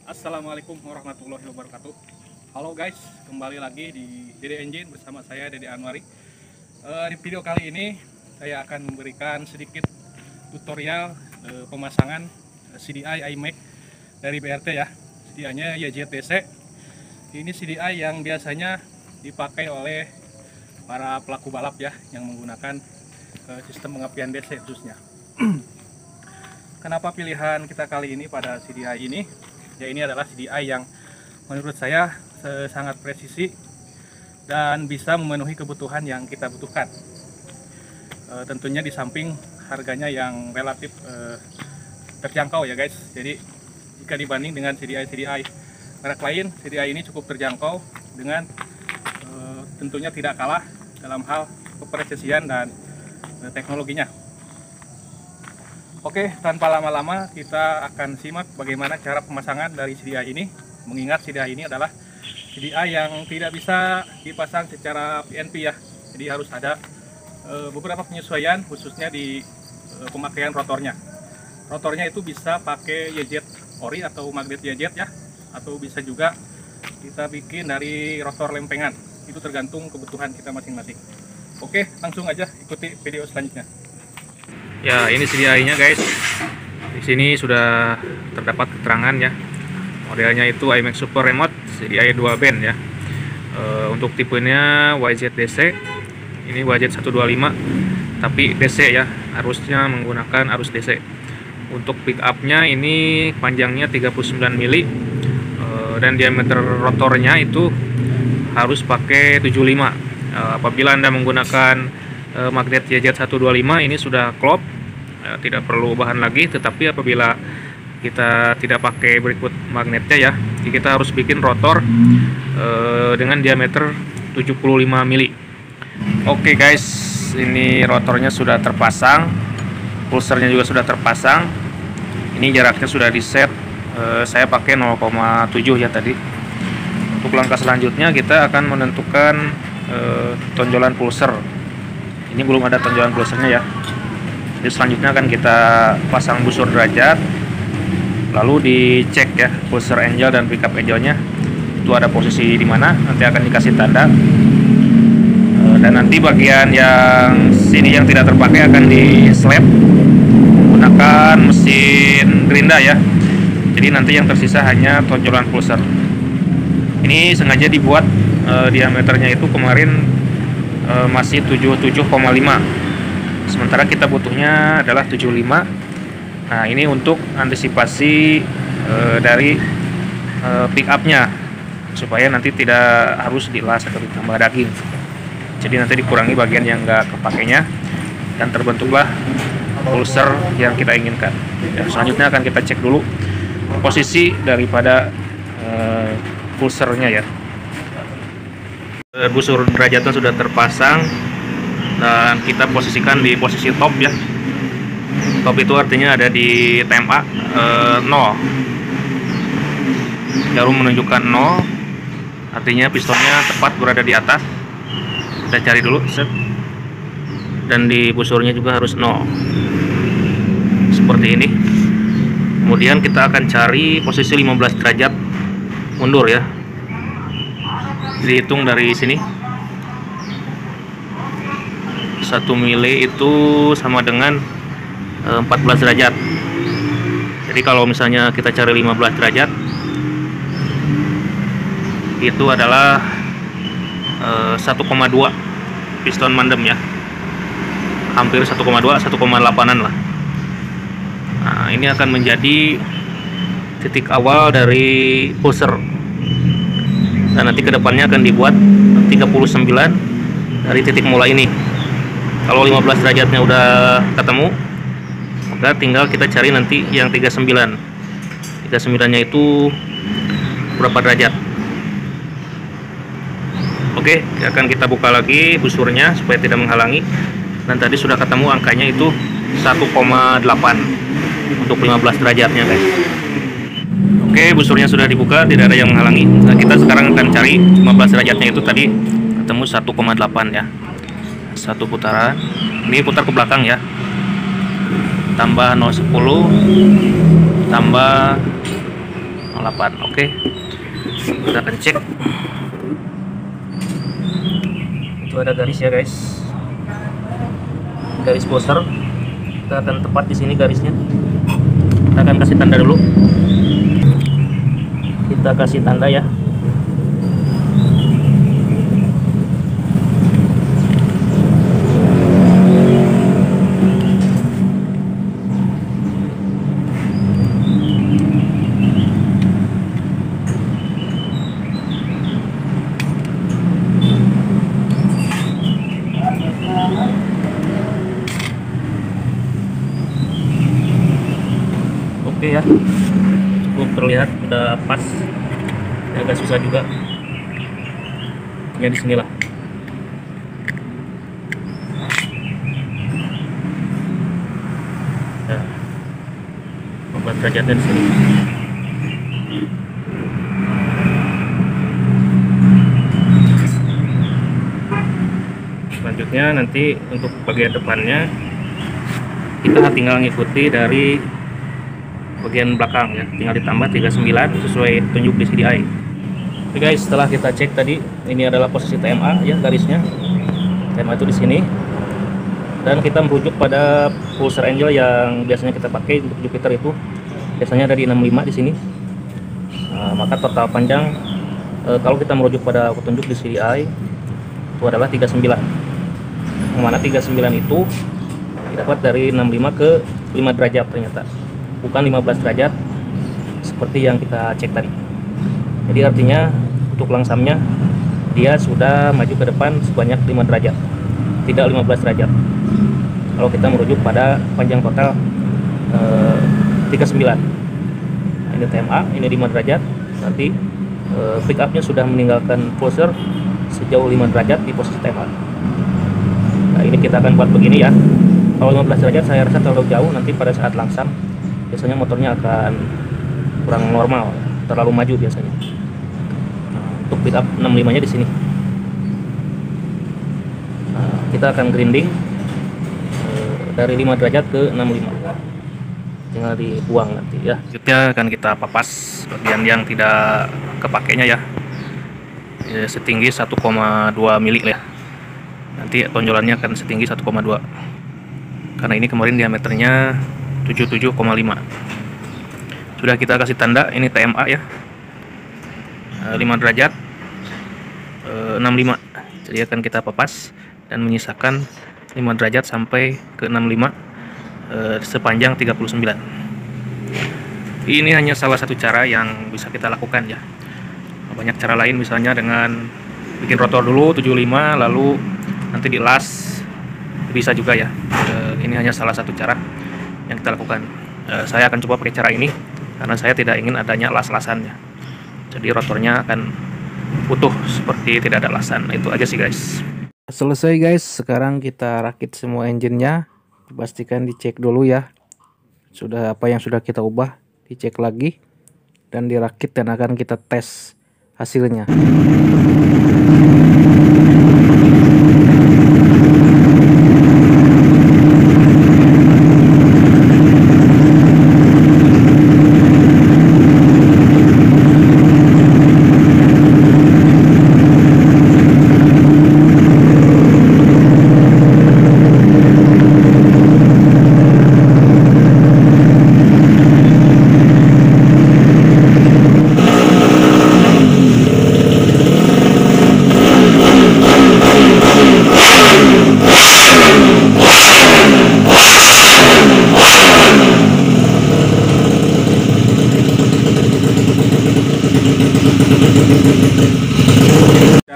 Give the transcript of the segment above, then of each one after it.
Assalamualaikum warahmatullahi wabarakatuh. Halo guys, kembali lagi di Dede Engine bersama saya Dede Anwari. Di video kali ini saya akan memberikan sedikit tutorial pemasangan CDI iMac dari BRT ya. CDI-nya YZDC. Ini CDI yang biasanya dipakai oleh para pelaku balap ya, yang menggunakan sistem pengapian DC khususnya. Kenapa pilihan kita kali ini pada CDI ini? Ya, ini adalah CDI yang menurut saya sangat presisi dan bisa memenuhi kebutuhan yang kita butuhkan. Tentunya di samping harganya yang relatif terjangkau ya guys. Jadi jika dibanding dengan CDI merek lain, CDI ini cukup terjangkau dengan tentunya tidak kalah dalam hal kepresisian dan teknologinya. Oke, tanpa lama-lama kita akan simak bagaimana cara pemasangan dari CDI ini. Mengingat CDI ini adalah CDI yang tidak bisa dipasang secara PNP ya. Jadi harus ada beberapa penyesuaian khususnya di pemakaian rotornya. Rotornya itu bisa pakai YZ ori atau magnet YZ ya, atau bisa juga kita bikin dari rotor lempengan. Itu tergantung kebutuhan kita masing-masing. Oke, langsung aja ikuti video selanjutnya. Ya, ini CDI-nya guys. Di sini sudah terdapat keterangan ya. Modelnya itu iMac Super Remote CDI 2 band ya. Untuk tipenya YZDC. Ini YZ125 tapi DC ya. Harusnya menggunakan arus DC. Untuk pick up-nya ini panjangnya 39 mili dan diameter rotornya itu harus pakai 75. Apabila Anda menggunakan magnet YZ125 ini sudah klop, tidak perlu bahan lagi. Tetapi apabila kita tidak pakai berikut magnetnya ya, kita harus bikin rotor dengan diameter 75 mili. Oke guys, ini rotornya sudah terpasang, pulsernya juga sudah terpasang. Ini jaraknya sudah di set, saya pakai 0,7 ya tadi. Untuk langkah selanjutnya kita akan menentukan tonjolan pulser. Ini belum ada tonjolan pulsernya ya. Jadi selanjutnya akan kita pasang busur derajat, lalu dicek ya pulser angel dan pickup angelnya itu ada posisi di mana, nanti akan dikasih tanda. Dan nanti bagian yang sini yang tidak terpakai akan di slap menggunakan mesin gerinda ya. Jadi nanti yang tersisa hanya tonjolan pulser. Ini sengaja dibuat diameternya itu kemarin masih 77,5, sementara kita butuhnya adalah 75. Nah, ini untuk antisipasi dari pick up-nya supaya nanti tidak harus dilas atau ditambah daging. Jadi nanti dikurangi bagian yang enggak kepakainya dan terbentuklah pulser yang kita inginkan. Ya, selanjutnya akan kita cek dulu posisi daripada pulsernya ya. Busur derajatnya sudah terpasang dan kita posisikan di posisi top ya. Top itu artinya ada di TMA 0. Jarum menunjukkan 0, artinya pistonnya tepat berada di atas. Kita cari dulu set. Dan di busurnya juga harus 0 seperti ini. Kemudian kita akan cari posisi 15 derajat mundur ya. Dihitung dari sini 1 mili itu sama dengan 14 derajat. Jadi kalau misalnya kita cari 15 derajat itu adalah 1,2 piston mandem ya, hampir 1,2, 1,8an lah. Nah, ini akan menjadi titik awal dari pulser. Dan nanti kedepannya akan dibuat 39 dari titik mulai ini. Kalau 15 derajatnya udah ketemu, maka tinggal kita cari nanti yang 39 nya itu berapa derajat. Oke, akan kita buka lagi busurnya supaya tidak menghalangi. Dan tadi sudah ketemu angkanya itu 1,8 untuk 15 derajatnya guys. Oke, busurnya sudah dibuka, tidak ada yang menghalangi. Nah, kita sekarang akan cari 15 derajatnya itu tadi ketemu 1,8 ya. Satu putaran. Ini putar ke belakang ya. Tambah 0,10 tambah 8. Oke, kita akan cek. Itu ada garis ya guys, garis buzzer. Kita akan tepat di sini garisnya. Kita akan kasih tanda dulu. Kita kasih tanda ya. Oke ya, cukup terlihat udah pas. Ya, agak susah juga ya di sinilah. Ya, 14 derajatnya di sini. Selanjutnya nanti untuk bagian depannya kita tinggal ngikuti dari bagian belakang ya, tinggal ditambah 39 sesuai tunjuk di CDI. Oke guys, setelah kita cek tadi, ini adalah posisi TMA ya, garisnya TMA itu di sini, dan kita merujuk pada pulsar angel yang biasanya kita pakai untuk Jupiter itu biasanya ada di 65 di sini. Maka total panjang kalau kita merujuk pada petunjuk di CDI itu adalah 39, yang mana 39 itu didapat dari 65 ke 5 derajat ternyata, bukan 15 derajat seperti yang kita cek tadi. Jadi artinya untuk langsamnya dia sudah maju ke depan sebanyak 5 derajat, tidak 15 derajat. Kalau kita merujuk pada panjang total 39. Ini TMA, ini 5 derajat. Nanti pick up-nya sudah meninggalkan pulsar sejauh 5 derajat di posisi TMA. Nah, ini kita akan buat begini ya. Kalau 15 derajat saya rasa terlalu jauh, nanti pada saat langsam biasanya motornya akan kurang normal, terlalu maju biasanya. Untuk pick up 65 nya di sini. Kita akan grinding dari 5 derajat ke 65, tinggal dibuang nanti ya. Selanjutnya akan kita papas bagian yang tidak kepakainya ya, setinggi 1,2 mili ya. Nanti tonjolannya akan setinggi 1,2, karena ini kemarin diameternya 77,5. Sudah kita kasih tanda, ini TMA ya, 5 derajat 65. Jadi akan kita papas dan menyisakan 5 derajat sampai ke 65 sepanjang 39. Ini hanya salah satu cara yang bisa kita lakukan ya. Banyak cara lain, misalnya dengan bikin rotor dulu 75 lalu nanti dilas, bisa juga ya. Ini hanya salah satu cara yang kita lakukan. Saya akan coba pakai cara ini karena saya tidak ingin adanya las-lasannya. Jadi rotornya akan utuh seperti tidak ada lasan. Itu aja sih guys. Selesai guys, sekarang kita rakit semua engine-nya. Pastikan dicek dulu ya. Sudah apa yang sudah kita ubah, dicek lagi dan dirakit, dan akan kita tes hasilnya.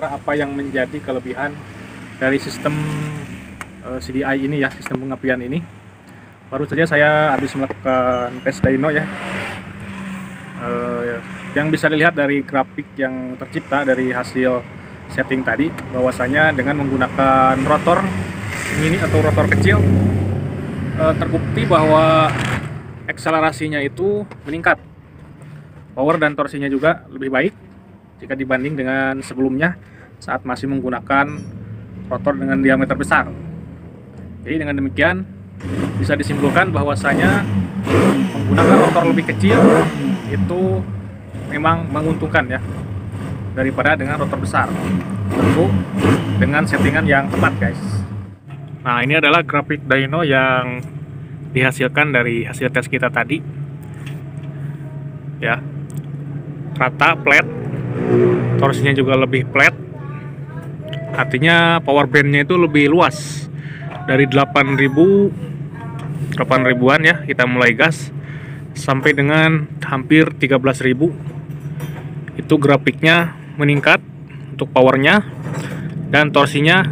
Apa yang menjadi kelebihan dari sistem CDI ini ya, sistem pengapian ini. Baru saja saya habis melakukan tes dyno ya. Yang bisa dilihat dari grafik yang tercipta dari hasil setting tadi, bahwasanya dengan menggunakan rotor mini atau rotor kecil, terbukti bahwa akselerasinya itu meningkat, power dan torsinya juga lebih baik jika dibanding dengan sebelumnya saat masih menggunakan rotor dengan diameter besar. Jadi dengan demikian bisa disimpulkan bahwasanya menggunakan rotor lebih kecil itu memang menguntungkan ya, daripada dengan rotor besar. Tentu dengan settingan yang tepat guys. Nah, ini adalah grafik dyno yang dihasilkan dari hasil tes kita tadi ya. Rata, flat, torsinya juga lebih flat, artinya power bandnya itu lebih luas. Dari 8.000-an ya kita mulai gas sampai dengan hampir 13.000. Itu grafiknya meningkat untuk powernya, dan torsinya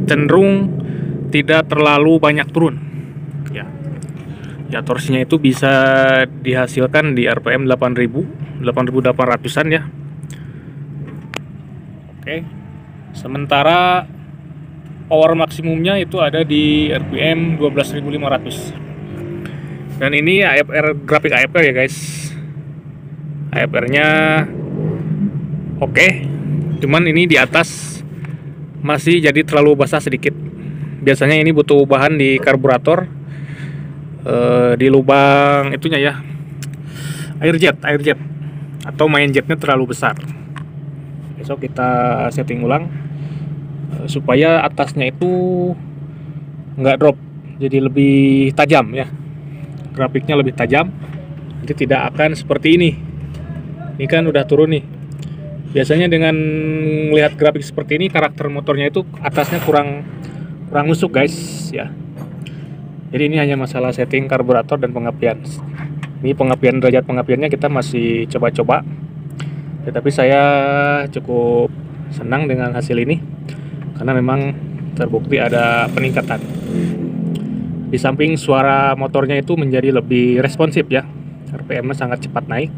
cenderung tidak terlalu banyak turun ya. Ya, torsinya itu bisa dihasilkan di RPM 8.800-an ya. Oke. Sementara power maksimumnya itu ada di RPM 12.500. Dan ini AFR, grafik AFR ya guys. AFR-nya oke, cuman ini di atas masih jadi terlalu basah sedikit. Biasanya ini butuh bahan di karburator, di lubang itunya ya, air jet atau main jetnya terlalu besar. Besok kita setting ulang supaya atasnya itu nggak drop, jadi lebih tajam ya, grafiknya lebih tajam, nanti tidak akan seperti ini. Ini kan udah turun nih. Biasanya dengan melihat grafik seperti ini, karakter motornya itu atasnya kurang nusuk guys ya. Jadi ini hanya masalah setting karburator dan pengapian. Ini pengapian, derajat pengapiannya kita masih coba-coba, tetapi saya cukup senang dengan hasil ini karena memang terbukti ada peningkatan. Di samping suara motornya itu menjadi lebih responsif ya, RPM-nya sangat cepat naik.